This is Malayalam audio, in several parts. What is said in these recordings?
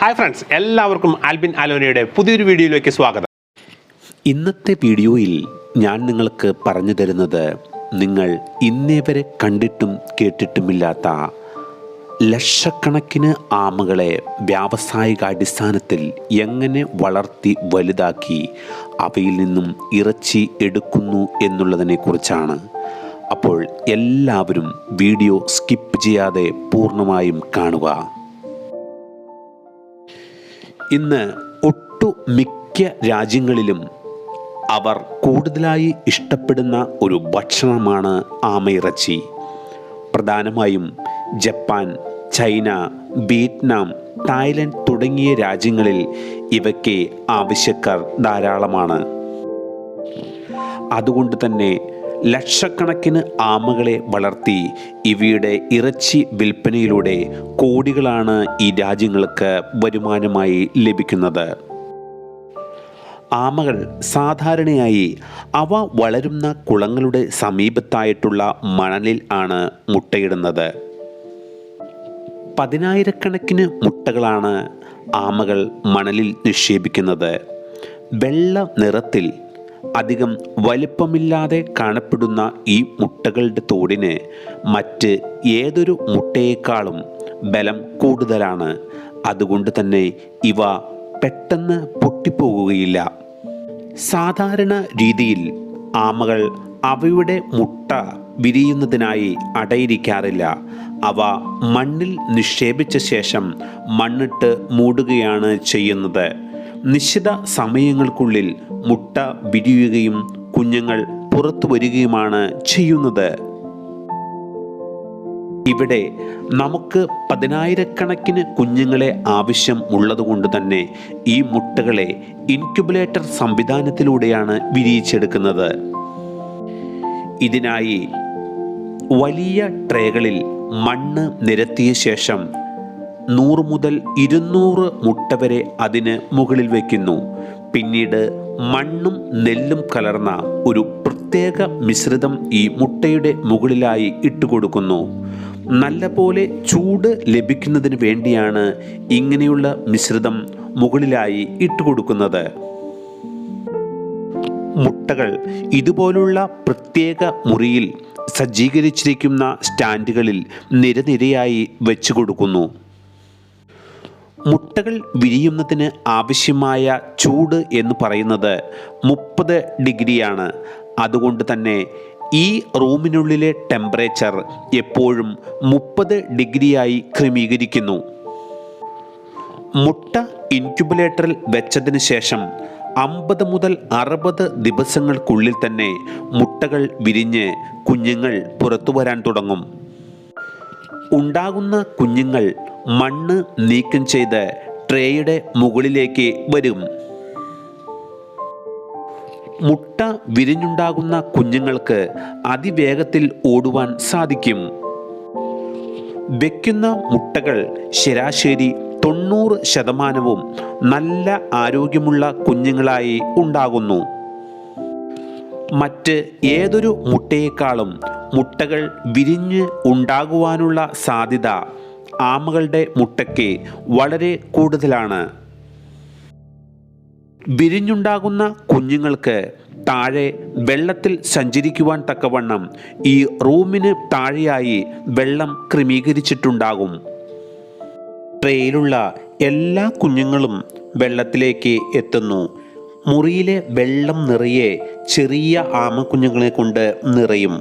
ഹായ് ഫ്രണ്ട്സ്, എല്ലാവർക്കും ആൽബിൻ അലോനയുടെ പുതിയൊരു വീഡിയോയിലേക്ക് സ്വാഗതം. ഇന്നത്തെ വീഡിയോയിൽ ഞാൻ നിങ്ങൾക്ക് പറഞ്ഞു തരുന്നത് നിങ്ങൾ ഇന്നേ വരെ കണ്ടിട്ടും കേട്ടിട്ടുമില്ലാത്ത ലക്ഷക്കണക്കിന് ആമകളെ വ്യാവസായികാടിസ്ഥാനത്തിൽ എങ്ങനെ വളർത്തി വലുതാക്കി അവയിൽ നിന്നും ഇറച്ചി എടുക്കുന്നു എന്നുള്ളതിനെക്കുറിച്ചാണ്. അപ്പോൾ എല്ലാവരും വീഡിയോ സ്കിപ്പ് ചെയ്യാതെ പൂർണ്ണമായും കാണുക. ഇന്ന് ഒട്ടുമിക്ക രാജ്യങ്ങളിലും അവർ കൂടുതലായി ഇഷ്ടപ്പെടുന്ന ഒരു ഭക്ഷണമാണ് ആമയിറച്ചി. പ്രധാനമായും ജപ്പാൻ, ചൈന, വിയറ്റ്നാം, തായ്ലൻഡ് തുടങ്ങിയ രാജ്യങ്ങളിൽ ഇവയ്ക്ക് ആവശ്യക്കാർ ധാരാളമാണ്. അതുകൊണ്ട് തന്നെ ലക്ഷക്കണക്കിന് ആമകളെ വളർത്തി ഇവയുടെ ഇറച്ചി വിൽപ്പനയിലൂടെ കോടികളാണ് ഈ രാജ്യങ്ങൾക്ക് വരുമാനമായി ലഭിക്കുന്നത്. ആമകൾ സാധാരണയായി അവ വളരുന്ന കുളങ്ങളുടെ സമീപത്തായിട്ടുള്ള മണലിൽ ആണ് മുട്ടയിടുന്നത്. പതിനായിരക്കണക്കിന് മുട്ടകളാണ് ആമകൾ മണലിൽ നിക്ഷേപിക്കുന്നത്. വെള്ള നിറത്തിൽ അധികം വലിപ്പമില്ലാതെ കാണപ്പെടുന്ന ഈ മുട്ടകളുടെ തോടിന് മറ്റ് ഏതൊരു മുട്ടയേക്കാളും ബലം കൂടുതലാണ്. അതുകൊണ്ട് തന്നെ ഇവ പെട്ടെന്ന് പൊട്ടിപ്പോകുകയില്ല. സാധാരണ രീതിയിൽ ആമകൾ അവയുടെ മുട്ട വിരിയുന്നതിനായി അടയിരിക്കാറില്ല. അവ മണ്ണിൽ നിക്ഷേപിച്ച ശേഷം മണ്ണിട്ട് മൂടുകയാണ് ചെയ്യുന്നത്. നിശ്ചിത സമയങ്ങൾക്കുള്ളിൽ മുട്ട വിരിയുകയും കുഞ്ഞുങ്ങൾ പുറത്തു വരികയുമാണ് ചെയ്യുന്നത്. ഇവിടെ നമുക്ക് പതിനായിരക്കണക്കിന് കുഞ്ഞുങ്ങളെ ആവശ്യം ഉള്ളതുകൊണ്ട് തന്നെ ഈ മുട്ടകളെ ഇൻക്യുബേറ്റർ സംവിധാനത്തിലൂടെയാണ് വിരിയിച്ചെടുക്കുന്നത്. ഇതിനായി വലിയ ട്രേകളിൽ മണ്ണ് നിരത്തിയ ശേഷം 100 മുതൽ 200 മുട്ട വരെ അതിന് മുകളിൽ വയ്ക്കുന്നു. പിന്നീട് മണ്ണും നെല്ലും കലർന്ന ഒരു പ്രത്യേക മിശ്രിതം ഈ മുട്ടയുടെ മുകളിലായി ഇട്ടുകൊടുക്കുന്നു. നല്ലപോലെ ചൂട് ലഭിക്കുന്നതിന് വേണ്ടിയാണ് ഇങ്ങനെയുള്ള മിശ്രിതം മുകളിലായി ഇട്ടുകൊടുക്കുന്നത്. മുട്ടകൾ ഇതുപോലുള്ള പ്രത്യേക മുറിയിൽ സജ്ജീകരിച്ചിരിക്കുന്ന സ്റ്റാൻഡുകളിൽ നിരനിരയായി വെച്ചു കൊടുക്കുന്നു. മുട്ടകൾ വിരിയുന്നതിന് ആവശ്യമായ ചൂട് എന്ന് പറയുന്നത് 30 ഡിഗ്രിയാണ്. അതുകൊണ്ട് തന്നെ ഈ റൂമിനുള്ളിലെ ടെമ്പറേച്ചർ എപ്പോഴും 30 ഡിഗ്രിയായി ക്രമീകരിക്കുന്നു. മുട്ട ഇൻക്യുബേറ്ററിൽ വെച്ചതിന് ശേഷം 50 മുതൽ 60 ദിവസങ്ങൾക്കുള്ളിൽ തന്നെ മുട്ടകൾ വിരിഞ്ഞ് കുഞ്ഞുങ്ങൾ പുറത്തു വരാൻ തുടങ്ങും. ഉണ്ടാകുന്ന കുഞ്ഞുങ്ങൾ മണ്ണ് നീക്കം ചെയ്ത് ട്രേയുടെ മുകളിലേക്ക് വരും. മുട്ട വിരിഞ്ഞുണ്ടാകുന്ന കുഞ്ഞുങ്ങൾക്ക് അതിവേഗത്തിൽ ഓടുവാൻ സാധിക്കും. വെക്കുന്ന മുട്ടകൾ ശരാശരി 90% നല്ല ആരോഗ്യമുള്ള കുഞ്ഞുങ്ങളായി ഉണ്ടാകുന്നു. മറ്റ് ഏതൊരു മുട്ടയേക്കാളും മുട്ടകൾ വിരിഞ്ഞ് ഉണ്ടാകുവാനുള്ള സാധ്യത ആമകളുടെ മുട്ടയ്ക്ക് വളരെ കൂടുതലാണ്. വിരിഞ്ഞുണ്ടാകുന്ന കുഞ്ഞുങ്ങൾക്ക് താഴെ വെള്ളത്തിൽ സഞ്ചരിക്കുവാൻ തക്കവണ്ണം ഈ റൂമിന് താഴെയായി വെള്ളം ക്രമീകരിച്ചിട്ടുണ്ടാകും. ട്രേയിലുള്ള എല്ലാ കുഞ്ഞുങ്ങളും വെള്ളത്തിലേക്ക് എത്തുന്നു. മുറിയിലെ വെള്ളം നിറയെ ചെറിയ ആമക്കുഞ്ഞുങ്ങളെ കൊണ്ട് നിറയും.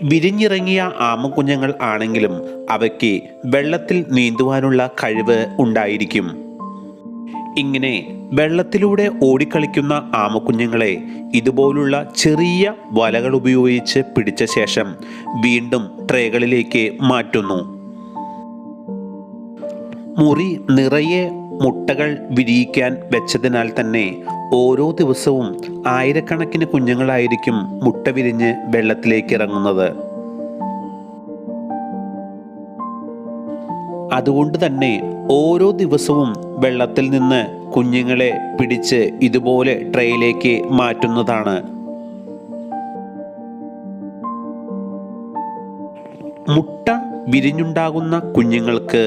വിരിഞ്ഞിറങ്ങിയ ആമക്കുഞ്ഞുങ്ങൾ ആണെങ്കിലും അവയ്ക്ക് വെള്ളത്തിൽ നീന്തുവാനുള്ള കഴിവ് ഉണ്ടായിരിക്കും. ഇങ്ങനെ വെള്ളത്തിലൂടെ ഓടിക്കളിക്കുന്ന ആമക്കുഞ്ഞുങ്ങളെ ഇതുപോലുള്ള ചെറിയ വലകൾ ഉപയോഗിച്ച് പിടിച്ച ശേഷം വീണ്ടും ട്രേകളിലേക്ക് മാറ്റുന്നു. മുറി നിറയെ മുട്ടകൾ വിരിയിക്കാൻ വെച്ചതിനാൽ തന്നെ ഓരോ ദിവസവും ആയിരക്കണക്കിന് കുഞ്ഞുങ്ങളായിരിക്കും മുട്ട വിരിഞ്ഞ് വെള്ളത്തിലേക്ക് ഇറങ്ങുന്നത്. അതുകൊണ്ട് തന്നെ ഓരോ ദിവസവും വെള്ളത്തിൽ നിന്ന് കുഞ്ഞുങ്ങളെ പിടിച്ച് ഇതുപോലെ ട്രേയിലേക്ക് മാറ്റുന്നതാണ്. മുട്ട വിരിഞ്ഞുണ്ടാകുന്ന കുഞ്ഞുങ്ങൾക്ക്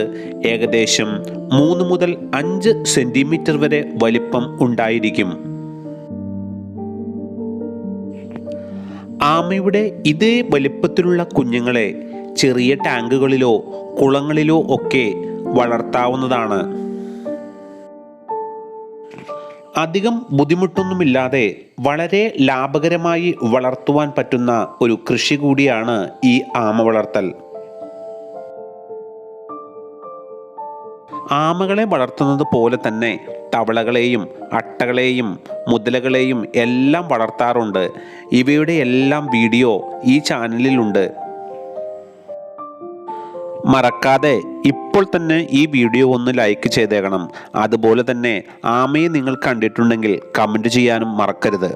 ഏകദേശം 3 മുതൽ 5 സെന്റിമീറ്റർ വരെ വലിപ്പം ഉണ്ടായിരിക്കും. ആമയുടെ ഇതേ വലിപ്പത്തിലുള്ള കുഞ്ഞുങ്ങളെ ചെറിയ ടാങ്കുകളിലോ കുളങ്ങളിലോ ഒക്കെ വളർത്താവുന്നതാണ്. അധികം ബുദ്ധിമുട്ടൊന്നുമില്ലാതെ വളരെ ലാഭകരമായി വളർത്തുവാൻ പറ്റുന്ന ഒരു കൃഷി കൂടിയാണ് ഈ ആമ വളർത്തൽ. ആമകളെ വളർത്തുന്നത് പോലെ തന്നെ തവളകളെയും അട്ടകളെയും മുതലകളെയും എല്ലാം വളർത്താറുണ്ട്. ഇവയുടെ എല്ലാം വീഡിയോ ഈ ചാനലിലുണ്ട്. മറക്കാതെ ഇപ്പോൾ തന്നെ ഈ വീഡിയോ ഒന്ന് ലൈക്ക് ചെയ്തേക്കണം. അതുപോലെ തന്നെ ആമയെ നിങ്ങൾ കണ്ടിട്ടുണ്ടെങ്കിൽ കമൻറ്റ് ചെയ്യാനും മറക്കരുത്.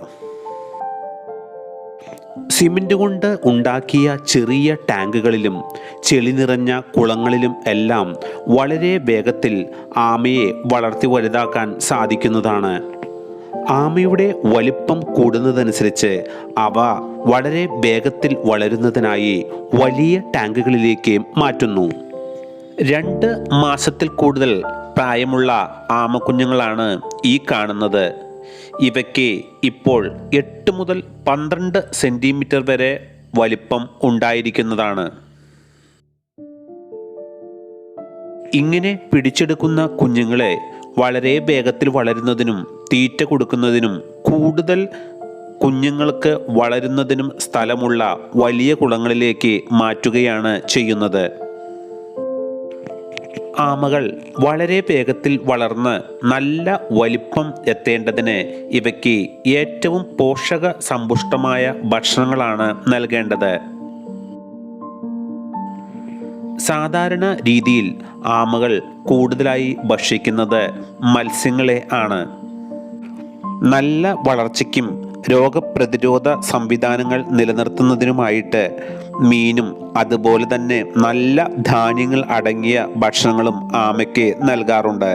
സിമൻറ്റ് കൊണ്ട് ഉണ്ടാക്കിയ ചെറിയ ടാങ്കുകളിലും ചെളി നിറഞ്ഞ കുളങ്ങളിലും എല്ലാം വളരെ വേഗത്തിൽ ആമയെ വളർത്തി വലുതാക്കാൻ സാധിക്കുന്നതാണ്. ആമയുടെ വലിപ്പം കൂടുന്നതനുസരിച്ച് അവ വളരെ വേഗത്തിൽ വളരുന്നതിനായി വലിയ ടാങ്കുകളിലേക്ക് മാറ്റുന്നു. 2 മാസത്തിൽ കൂടുതൽ പ്രായമുള്ള ആമക്കുഞ്ഞുങ്ങളാണ് ഈ കാണുന്നത്. ഇവയ്ക്ക് ഇപ്പോൾ 8 മുതൽ 12 സെന്റിമീറ്റർ വരെ വലിപ്പം ഉണ്ടായിരിക്കുന്നതാണ്. ഇങ്ങനെ പിടിച്ചെടുക്കുന്ന കുഞ്ഞുങ്ങളെ വളരെ വേഗത്തിൽ വളരുന്നതിനും തീറ്റ കൊടുക്കുന്നതിനും കൂടുതൽ കുഞ്ഞുങ്ങൾക്ക് വളരുന്നതിനും സ്ഥലമുള്ള വലിയ കുളങ്ങളിലേക്ക് മാറ്റുകയാണ് ചെയ്യുന്നത്. ആമകൾ വളരെ വേഗത്തിൽ വളർന്ന് നല്ല വലിപ്പം എത്തേണ്ടതിന് ഇവയ്ക്ക് ഏറ്റവും പോഷക സമ്പുഷ്ടമായ ഭക്ഷണങ്ങളാണ് നൽകേണ്ടത്. സാധാരണ രീതിയിൽ ആമകൾ കൂടുതലായി ഭക്ഷിക്കുന്നത് മത്സ്യങ്ങളെ ആണ്. നല്ല വളർച്ചയ്ക്കും രോഗപ്രതിരോധ സംവിധാനങ്ങൾ നിലനിർത്തുന്നതിനുമായിട്ട് മീനും അതുപോലെ തന്നെ നല്ല ധാന്യങ്ങൾ അടങ്ങിയ ഭക്ഷണങ്ങളും ആമയ്ക്ക് നൽകാറുണ്ട്.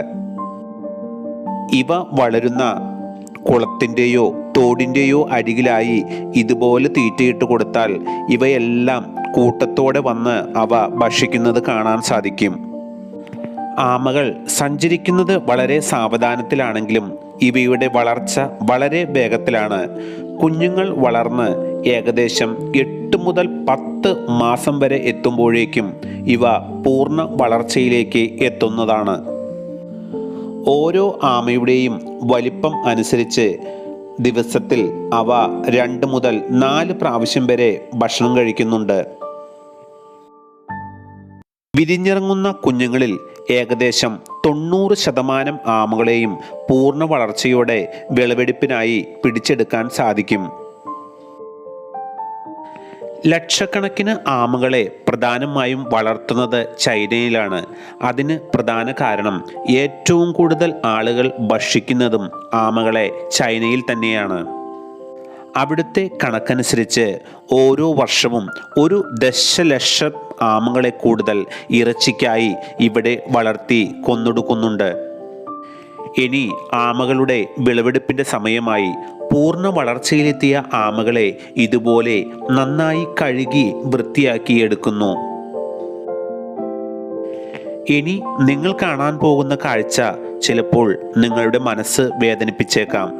ഇവ വളരുന്ന കുളത്തിൻ്റെയോ തോടിൻ്റെയോ അരികിലായി ഇതുപോലെ തീറ്റയിട്ട് കൊടുത്താൽ ഇവയെല്ലാം കൂട്ടത്തോടെ വന്ന് അവ ഭക്ഷിക്കുന്നത് കാണാൻ സാധിക്കും. ആമകൾ സഞ്ചരിക്കുന്നത് വളരെ സാവധാനത്തിലാണെങ്കിലും ഇവയുടെ വളർച്ച വളരെ വേഗത്തിലാണ്. കുഞ്ഞുങ്ങൾ വളർന്ന് ഏകദേശം 8 മുതൽ 10 മാസം വരെ എത്തുമ്പോഴേക്കും ഇവ പൂർണ്ണ വളർച്ചയിലേക്ക് എത്തുന്നതാണ്. ഓരോ ആമയുടെയും വലിപ്പം അനുസരിച്ച് ദിവസത്തിൽ അവ 2 മുതൽ 4 പ്രാവശ്യം വരെ ഭക്ഷണം കഴിക്കുന്നുണ്ട്. വിരിഞ്ഞിറങ്ങുന്ന കുഞ്ഞുങ്ങളിൽ ഏകദേശം 90% ആമകളെയും പൂർണ്ണ വളർച്ചയോടെ വിളവെടുപ്പിനായി പിടിച്ചെടുക്കാൻ സാധിക്കും. ലക്ഷക്കണക്കിന് ആമകളെ പ്രധാനമായും വളർത്തുന്നത് ചൈനയിലാണ്. അതിന് പ്രധാന കാരണം ഏറ്റവും കൂടുതൽ ആളുകൾ ഭക്ഷിക്കുന്നതും ആമകളെ ചൈനയിൽ തന്നെയാണ്. അവിടുത്തെ കണക്കനുസരിച്ച് ഓരോ വർഷവും 1 ദശലക്ഷം ആമകളെ കൂടുതൽ ഇറച്ചിക്കായി ഇവിടെ വളർത്തി കൊന്നൊടുക്കുന്നുണ്ട്. ഇനി ആമകളുടെ വിളവെടുപ്പിൻ്റെ സമയമായി. പൂർണ്ണ വളർച്ചയിലെത്തിയ ആമകളെ ഇതുപോലെ നന്നായി കഴുകി വൃത്തിയാക്കി എടുക്കുന്നു. ഇനി നിങ്ങൾ കാണാൻ പോകുന്ന കാഴ്ച ചിലപ്പോൾ നിങ്ങളുടെ മനസ്സ് വേദനിപ്പിച്ചേക്കാം.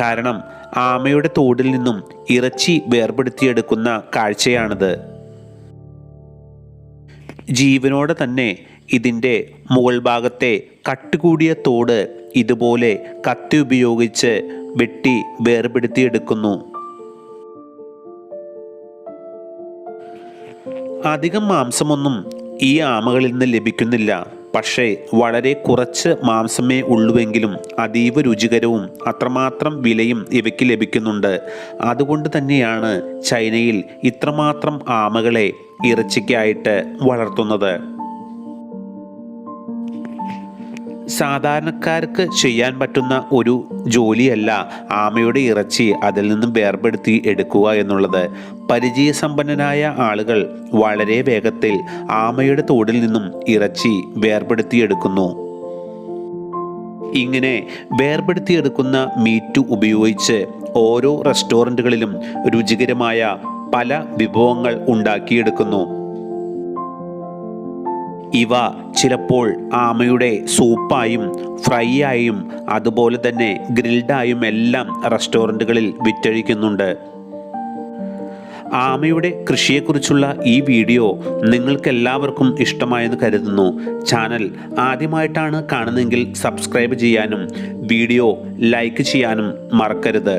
കാരണം ആമയുടെ തോടിൽ നിന്നും ഇറച്ചി വേർപെടുത്തിയെടുക്കുന്ന കാഴ്ചയാണിത്. ജീവനോടെ തന്നെ ഇതിൻ്റെ മുകൾ ഭാഗത്തെ കട്ടുകൂടിയ തോട് ഇതുപോലെ കത്തി ഉപയോഗിച്ച് വെട്ടി വേർപെടുത്തിയെടുക്കുന്നു. അധികം മാംസമൊന്നും ഈ ആമകളിൽ നിന്ന് ലഭിക്കുന്നില്ല. പക്ഷേ വളരെ കുറച്ച് മാംസമേ ഉള്ളുവെങ്കിലും അതീവ രുചികരവും അത്രമാത്രം വിലയും ഇവയ്ക്ക് ലഭിക്കുന്നുണ്ട്. അതുകൊണ്ട് തന്നെയാണ് ചൈനയിൽ ഇത്രമാത്രം ആമകളെ ഇറച്ചിക്കായിട്ട് വളർത്തുന്നത്. സാധാരണക്കാർക്ക് ചെയ്യാൻ പറ്റുന്ന ഒരു ജോലിയല്ല ആമയുടെ ഇറച്ചി അതിൽ നിന്നും വേർപെടുത്തി എടുക്കുക എന്നുള്ളത്. പരിചയസമ്പന്നനായ ആളുകൾ വളരെ വേഗത്തിൽ ആമയുടെ തോടിൽ നിന്നും ഇറച്ചി വേർപെടുത്തിയെടുക്കുന്നു. ഇങ്ങനെ വേർപെടുത്തിയെടുക്കുന്ന മീറ്റ് ഉപയോഗിച്ച് ഓരോ റെസ്റ്റോറൻറ്റുകളിലും രുചികരമായ പല വിഭവങ്ങൾ ഉണ്ടാക്കിയെടുക്കുന്നു. ഇവ ചിലപ്പോൾ ആമയുടെ സൂപ്പായും ഫ്രൈ ആയും അതുപോലെ തന്നെ ഗ്രിൽഡായും എല്ലാം റെസ്റ്റോറൻറ്റുകളിൽ വിറ്റഴിക്കുന്നുണ്ട്. ആമയുടെ കൃഷിയെക്കുറിച്ചുള്ള ഈ വീഡിയോ നിങ്ങൾക്കെല്ലാവർക്കും ഇഷ്ടമായെന്ന് കരുതുന്നു. ചാനൽ ആദ്യമായിട്ടാണ് കാണുന്നതെങ്കിൽ സബ്സ്ക്രൈബ് ചെയ്യാനും വീഡിയോ ലൈക്ക് ചെയ്യാനും മറക്കരുത്.